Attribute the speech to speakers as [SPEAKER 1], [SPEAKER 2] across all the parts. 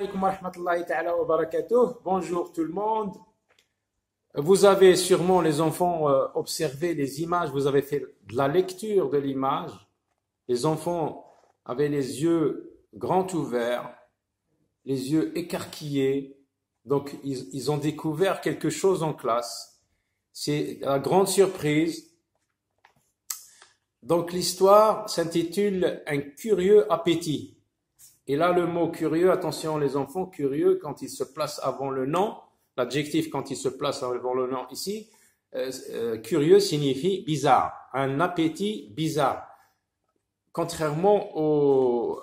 [SPEAKER 1] alaikum wa rahmatullahi ta'ala wa barakatuh. Bonjour tout le monde. Vous avez sûrement, les enfants, observé les images, vous avez fait de la lecture de l'image. Les enfants avaient les yeux grands ouverts, les yeux écarquillés. Donc, ils ont découvert quelque chose en classe. C'est la grande surprise. Donc, l'histoire s'intitule « Un curieux appétit ». Et là, le mot curieux, attention les enfants, curieux, quand il se place avant le nom, l'adjectif quand il se place avant le nom ici, curieux signifie bizarre, un appétit bizarre. Contrairement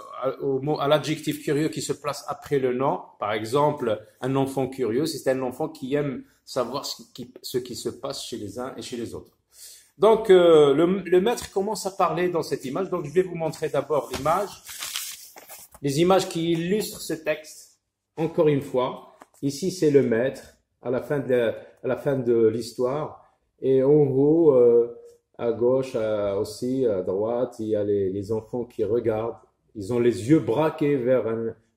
[SPEAKER 1] à l'adjectif curieux qui se place après le nom, par exemple, un enfant curieux, c'est un enfant qui aime savoir ce qui se passe chez les uns et chez les autres. Donc, le maître commence à parler dans cette image. Donc, je vais vous montrer d'abord l'image. Les images qui illustrent ce texte, encore une fois, ici c'est le maître à la fin de l'histoire, et en haut, à gauche aussi, à droite, il y a les enfants qui regardent, ils ont les yeux braqués vers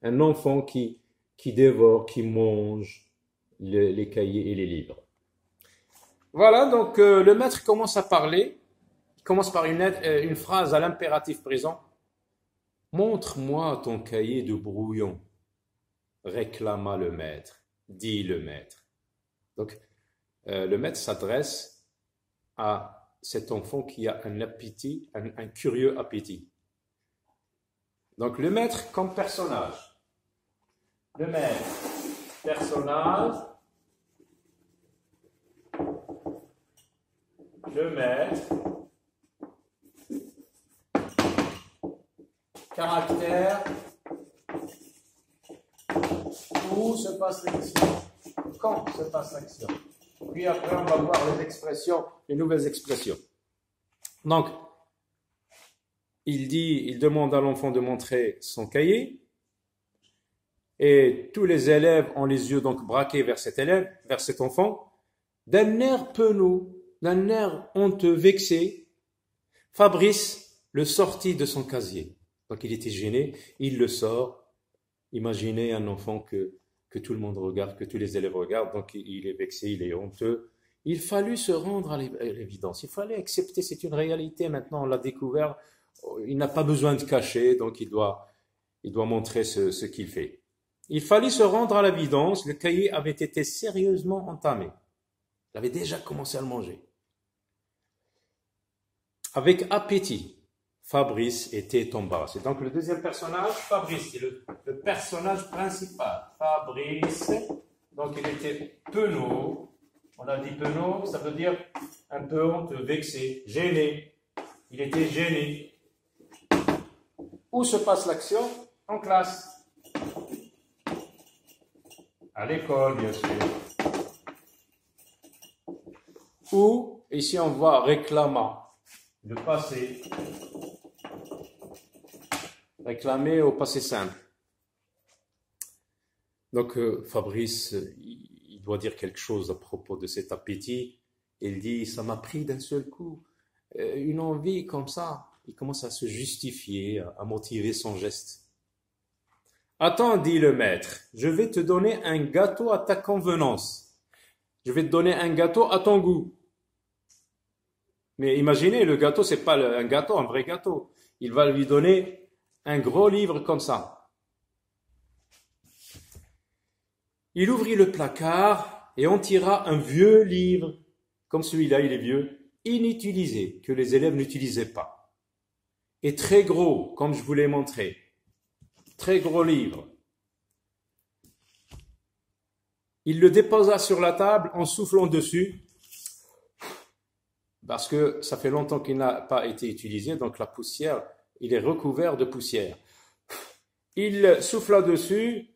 [SPEAKER 1] un enfant qui dévore, qui mange les cahiers et les livres. Voilà, donc le maître commence à parler, il commence par une phrase à l'impératif présent. Montre-moi ton cahier de brouillon, réclama le maître, dit le maître. Donc, le maître s'adresse à cet enfant qui a un appétit, un curieux appétit. Donc, le maître comme personnage. Le maître, personnage. Le maître. Caractère, où se passe l'action, quand se passe l'action. Puis après, on va voir les expressions, les nouvelles expressions. Donc, il demande à l'enfant de montrer son cahier, et tous les élèves ont les yeux donc braqués vers cet enfant, d'un air penaud, d'un air honteux, vexé. Fabrice le sortit de son casier. Donc il était gêné, il le sort. Imaginez un enfant que tout le monde regarde, que tous les élèves regardent, donc il est vexé, il est honteux. Il fallut se rendre à l'évidence, il fallait accepter, c'est une réalité maintenant, on l'a découvert, il n'a pas besoin de cacher, donc il doit montrer ce qu'il fait. Il fallut se rendre à l'évidence, le cahier avait été sérieusement entamé. Il avait déjà commencé à le manger. Avec appétit. Fabrice était embarrassé. Donc le deuxième personnage, Fabrice, c'est le personnage principal. Fabrice, donc il était penaud. On a dit penaud, ça veut dire un peu honteux, vexé, gêné. Il était gêné. Où se passe l'action? En classe. À l'école, bien sûr. Ou, ici on voit réclama, le passé. Réclamer au passé simple. Donc Fabrice, il doit dire quelque chose à propos de cet appétit. Il dit, ça m'a pris d'un seul coup, une envie comme ça. Il commence à se justifier, à motiver son geste. Attends, dit le maître, je vais te donner un gâteau à ta convenance. Je vais te donner un gâteau à ton goût. Mais imaginez, le gâteau, c'est pas un gâteau, un vrai gâteau. Il va lui donner un gros livre comme ça. Il ouvrit le placard et en tira un vieux livre, comme celui-là, il est vieux, inutilisé, que les élèves n'utilisaient pas. Et très gros, comme je vous l'ai montré. Très gros livre. Il le déposa sur la table en soufflant dessus, parce que ça fait longtemps qu'il n'a pas été utilisé, donc la poussière, il est recouvert de poussière. Il souffla dessus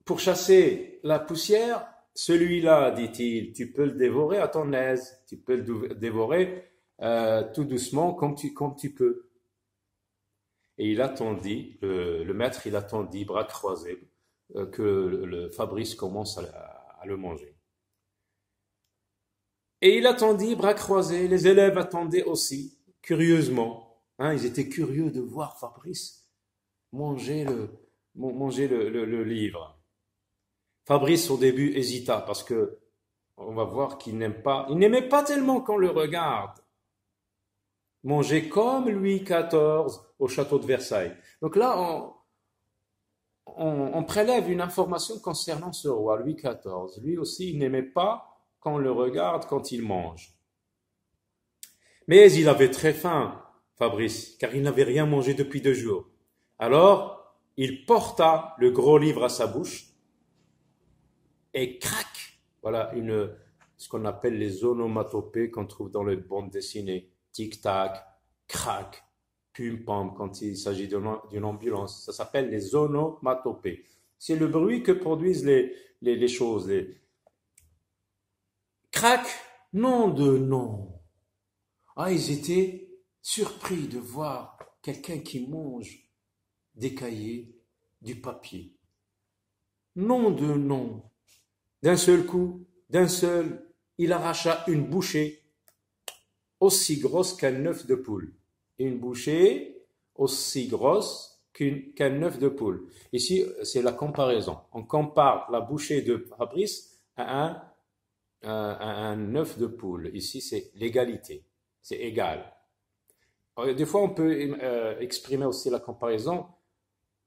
[SPEAKER 1] pour chasser la poussière. Celui-là, dit-il, tu peux le dévorer à ton aise. Tu peux le dévorer tout doucement comme tu peux. Et il attendit, le maître, il attendit, bras croisés, que le Fabrice commence à le manger. Et il attendit, bras croisés, les élèves attendaient aussi, curieusement. Ils étaient curieux de voir Fabrice manger manger le livre. Fabrice, au début, hésita parce que on va voir qu'il n'aimait pas tellement qu'on le regarde. Manger comme Louis XIV au château de Versailles. Donc là, on prélève une information concernant ce roi, Louis XIV. Lui aussi, il n'aimait pas qu'on le regarde quand il mange. Mais il avait très faim, Fabrice, car il n'avait rien mangé depuis 2 jours. Alors, il porta le gros livre à sa bouche et crac, voilà ce qu'on appelle les onomatopées qu'on trouve dans les bandes dessinées. Tic-tac, crac, pum-pam quand il s'agit d'une ambulance. Ça s'appelle les onomatopées. C'est le bruit que produisent les choses. Crac, nom de nom. Ah, ils étaient surpris de voir quelqu'un qui mange des cahiers, du papier. Nom de nom. D'un seul coup, il arracha une bouchée aussi grosse qu'un œuf de poule. Une bouchée aussi grosse qu'un œuf de poule. Ici, c'est la comparaison. On compare la bouchée de Fabrice à un œuf de poule. Ici, c'est l'égalité. C'est égal. Alors, des fois, on peut exprimer aussi la comparaison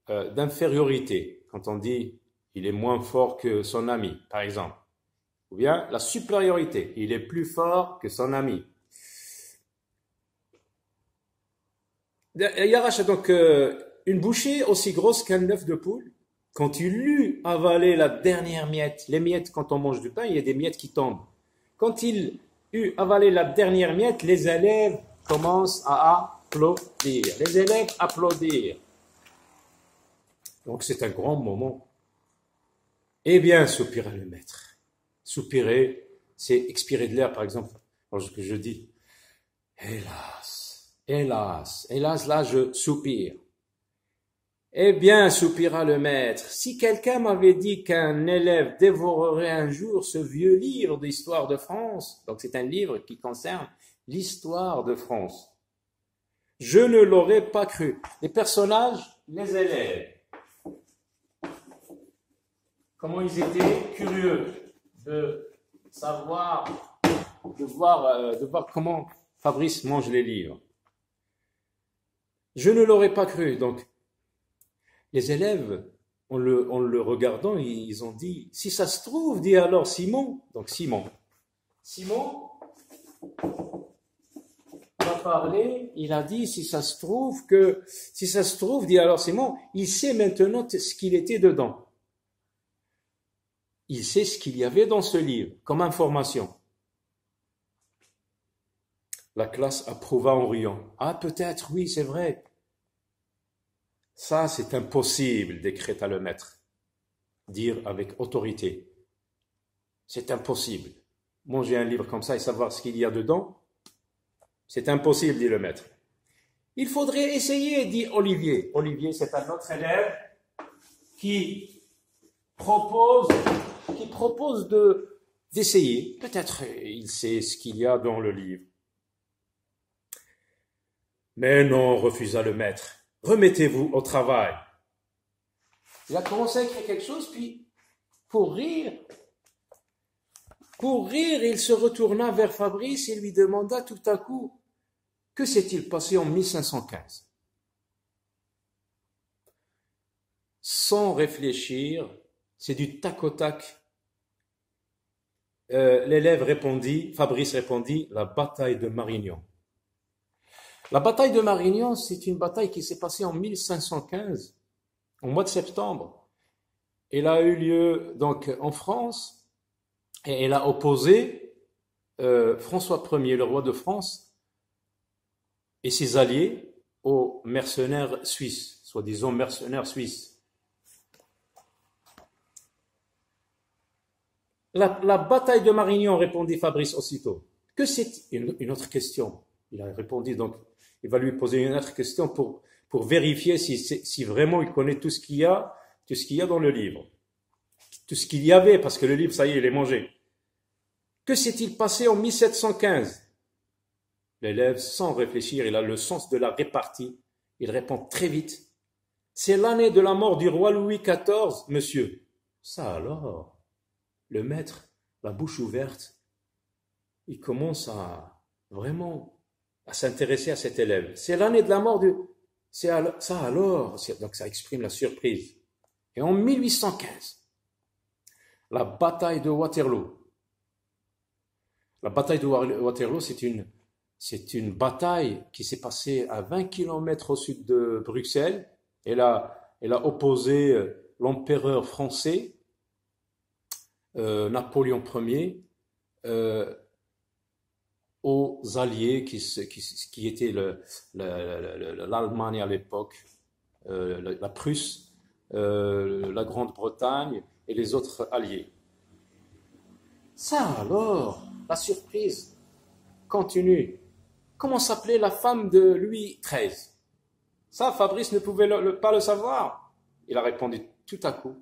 [SPEAKER 1] d'infériorité. Quand on dit il est moins fort que son ami, par exemple. Ou bien la supériorité. Il est plus fort que son ami. Il arracha donc une bouchée aussi grosse qu'un œuf de poule. Quand il eut avalé la dernière miette, les miettes, quand on mange du pain, il y a des miettes qui tombent. Quand il eut avalé la dernière miette, les élèves commencent à applaudir. Les élèves applaudirent. Donc c'est un grand moment. Eh bien, soupira le maître. Soupirer, c'est expirer de l'air, par exemple. Lorsque je dis, hélas, hélas, hélas, là je soupire. Eh bien, soupira le maître, si quelqu'un m'avait dit qu'un élève dévorerait un jour ce vieux livre d'histoire de France, donc c'est un livre qui concerne l'histoire de France, je ne l'aurais pas cru. Les personnages, les élèves. Comment ils étaient curieux de savoir, de voir comment Fabrice mange les livres. Je ne l'aurais pas cru. Donc, les élèves, en le regardant, ils ont dit, si ça se trouve, dit alors Simon. Donc Simon va parler, il a dit, si ça se trouve, dit alors Simon, il sait maintenant ce qu'il était dedans. Il sait ce qu'il y avait dans ce livre, comme information. La classe approuva en riant. Ah, peut-être, oui, c'est vrai. Ça, c'est impossible, décréta le maître. Dire avec autorité. C'est impossible. Manger un livre comme ça et savoir ce qu'il y a dedans, c'est impossible, dit le maître. Il faudrait essayer, dit Olivier. Olivier, c'est un autre élève qui propose d'essayer. Peut-être il sait ce qu'il y a dans le livre. Mais non, refusa le maître. Remettez-vous au travail. Il a commencé à écrire quelque chose, puis pour rire, il se retourna vers Fabrice et lui demanda tout à coup, que s'est-il passé en 1515? Sans réfléchir, c'est du tac au tac. Fabrice répondit, la bataille de Marignan. La bataille de Marignan, c'est une bataille qui s'est passée en 1515, au mois de septembre. Elle a eu lieu donc en France et elle a opposé François Ier, le roi de France, et ses alliés aux mercenaires suisses, soi-disant mercenaires suisses. La bataille de Marignan, répondit Fabrice aussitôt. Que c'est une autre question. Il a répondu, donc il va lui poser une autre question pour vérifier si vraiment il connaît tout ce qu'il y a dans le livre. Tout ce qu'il y avait, parce que le livre, ça y est, il est mangé. Que s'est-il passé en 1715? L'élève, sans réfléchir, il a le sens de la répartie. Il répond très vite. C'est l'année de la mort du roi Louis XIV, monsieur. Ça alors, le maître, la bouche ouverte, il commence à vraiment à s'intéresser à cet élève. C'est l'année de la mort du... Ça alors, donc ça exprime la surprise. Et en 1815, la bataille de Waterloo. La bataille de Waterloo, c'est une bataille qui s'est passée à 20 kilomètres au sud de Bruxelles. Elle a opposé l'empereur français, Napoléon Ier, aux alliés qui étaient l'Allemagne à l'époque, la Prusse, la Grande-Bretagne et les autres alliés. Ça alors, la surprise continue. Comment s'appelait la femme de Louis XIII? Ça, Fabrice ne pouvait pas le savoir. Il a répondu tout à coup.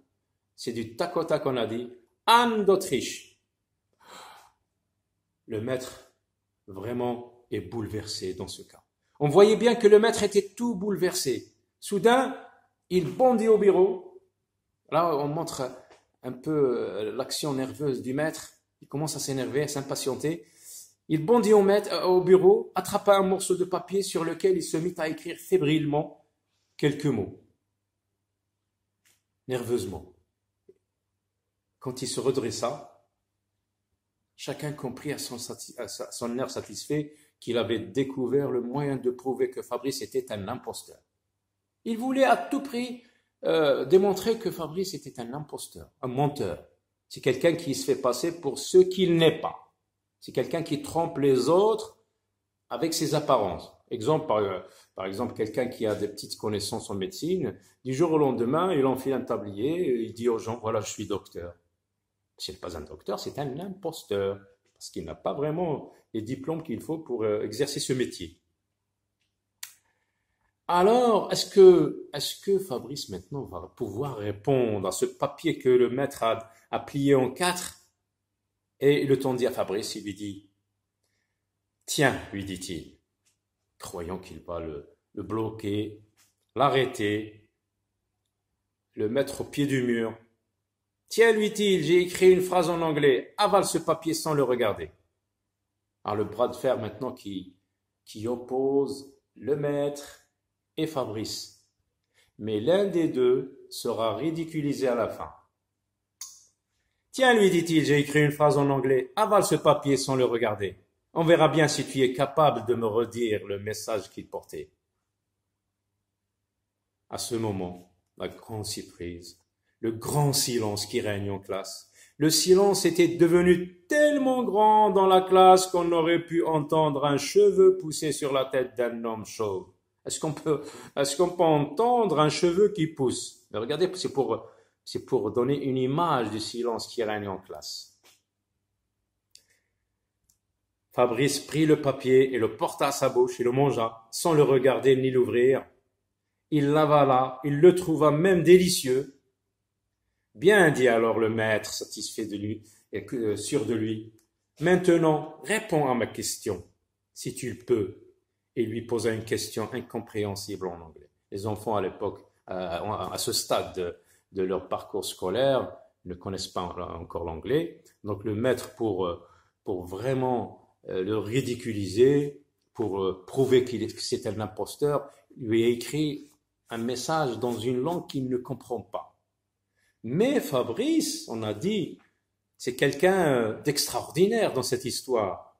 [SPEAKER 1] C'est du tac au tac qu'on a dit. Anne d'Autriche. Le maître, vraiment, est bouleversé dans ce cas. On voyait bien que le maître était tout bouleversé. Soudain, il bondit au bureau. Là, on montre un peu l'action nerveuse du maître. Il commence à s'énerver, à s'impatienter. Il bondit au bureau, attrapa un morceau de papier sur lequel il se mit à écrire fébrilement quelques mots. Nerveusement. Quand il se redressa, chacun comprit à son air satisfait qu'il avait découvert le moyen de prouver que Fabrice était un imposteur. Il voulait à tout prix démontrer que Fabrice était un imposteur, un menteur. C'est quelqu'un qui se fait passer pour ce qu'il n'est pas. C'est quelqu'un qui trompe les autres avec ses apparences. Par exemple, quelqu'un qui a des petites connaissances en médecine, du jour au lendemain, il enfile un tablier, il dit aux gens, voilà, je suis docteur. Ce n'est pas un docteur, c'est un imposteur, parce qu'il n'a pas vraiment les diplômes qu'il faut pour exercer ce métier. Alors, est-ce que Fabrice maintenant va pouvoir répondre à ce papier que le maître a plié en 4? Et le tendit à Fabrice, il lui dit, tiens, lui dit-il, croyant qu'il va le bloquer, l'arrêter, le mettre au pied du mur. Tiens, lui dit-il, j'ai écrit une phrase en anglais, avale ce papier sans le regarder. Alors le bras de fer maintenant qui oppose le maître et Fabrice. Mais l'un des deux sera ridiculisé à la fin. Tiens, lui dit-il, j'ai écrit une phrase en anglais, avale ce papier sans le regarder. On verra bien si tu es capable de me redire le message qu'il portait. À ce moment, la grande surprise, le grand silence qui règne en classe. Le silence était devenu tellement grand dans la classe qu'on aurait pu entendre un cheveu pousser sur la tête d'un homme chauve. Est-ce qu'on peut entendre un cheveu qui pousse? Mais regardez, c'est pour donner une image du silence qui règne en classe. Fabrice prit le papier et le porta à sa bouche et le mangea, sans le regarder ni l'ouvrir. Il l'avala, il le trouva même délicieux. Bien, dit alors le maître, satisfait de lui et sûr de lui. Maintenant, réponds à ma question, si tu le peux. Et il lui posa une question incompréhensible en anglais. Les enfants à l'époque, à ce stade de leur parcours scolaire, ne connaissent pas encore l'anglais. Donc le maître, pour vraiment le ridiculiser, pour prouver que c'est un imposteur, lui a écrit un message dans une langue qu'il ne comprend pas. Mais Fabrice, on a dit, c'est quelqu'un d'extraordinaire dans cette histoire.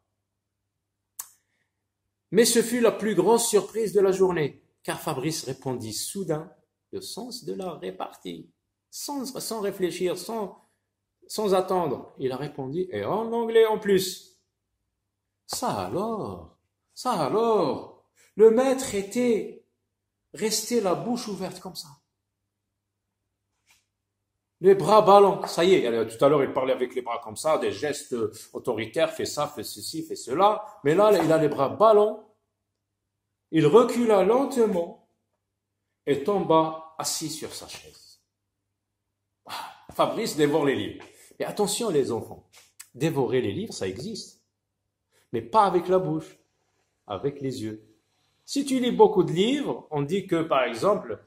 [SPEAKER 1] Mais ce fut la plus grosse surprise de la journée, car Fabrice répondit soudain le sens de la répartie, sans réfléchir, sans attendre. Il a répondu, et en anglais en plus. Ça alors, le maître était resté la bouche ouverte comme ça. Les bras ballants, ça y est, tout à l'heure il parlait avec les bras comme ça, des gestes autoritaires, fais ça, fais ceci, fais cela, mais là il a les bras ballants, il recula lentement et tomba assis sur sa chaise. Fabrice dévore les livres. Et attention les enfants, dévorer les livres ça existe, mais pas avec la bouche, avec les yeux. Si tu lis beaucoup de livres, on dit que par exemple,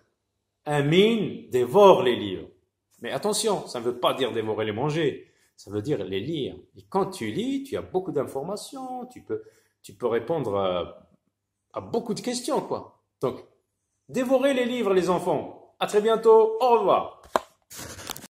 [SPEAKER 1] Amin dévore les livres. Mais attention, ça ne veut pas dire dévorer les manger. Ça veut dire les lire. Et quand tu lis, tu as beaucoup d'informations, tu peux répondre à beaucoup de questions, quoi. Donc, dévorez les livres, les enfants. À très bientôt. Au revoir.